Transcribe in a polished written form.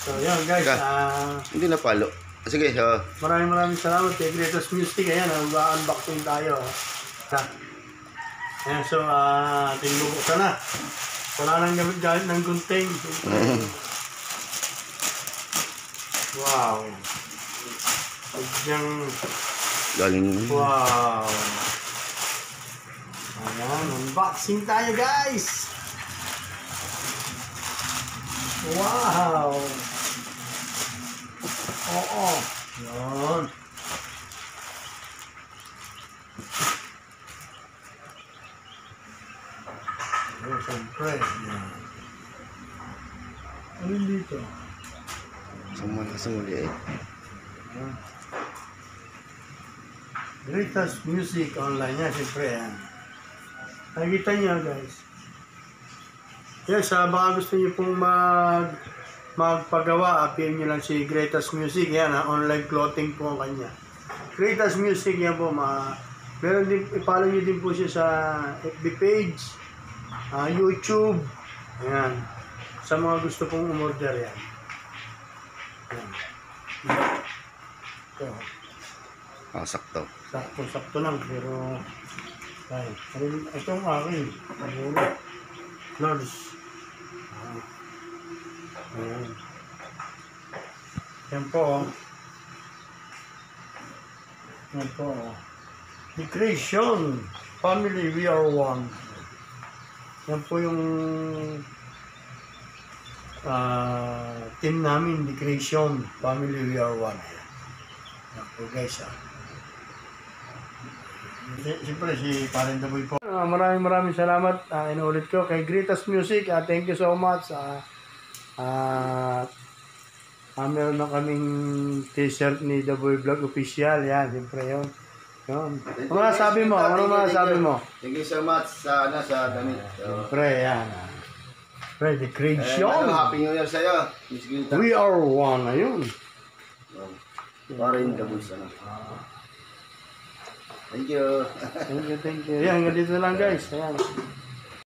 So yan guys, Hindi na palo. Sige, maraming salamat kay Greatest Music. Ayan, mag-unboxing tayo. Ayan, so ating bubuksan na. Wala nang gamit ng gunting. Wow. Sadyang galing. wow. Ayan, unboxing tayo guys. Wow. Oo. Yan. Siyempre. Ano dito? Sumuli eh. Greatest Music online yan, siyempre yan. Nakikita niyo guys. Yes, baka gusto niyo pong magpagawa, appeal niyo lang si Greatest Music. Yan, online clothing po ang kanya. Greatest Music yan po. Meron din, i-follow niyo din po siya sa FB page, YouTube. Ayan. Sa mga gusto pong umorder yan. Ayan. Ito. Sakto. Sakto lang, pero ito ang akin. Lords. Ayan. Yan po. Yan po. The Creation Family, We Are One. Yan po yung team namin, The Creation Family, We Are One. Yan po guys. Siyempre si Parindaboy po. Maraming salamat. Inuulit ko kay Greatest Music. Thank you so much. Meron na kaming t-shirt ni The Boy Vlog Official. Yan, siyempre yun. Ano masasabi mo? Thank you so much sa damit. Siyempre, yan. The Creation. Happy New Year sa'yo. We Are One. Ayun. Parindaboy sana. Thank you. Thank you. Yan, hanggang dito lang guys. Ayan.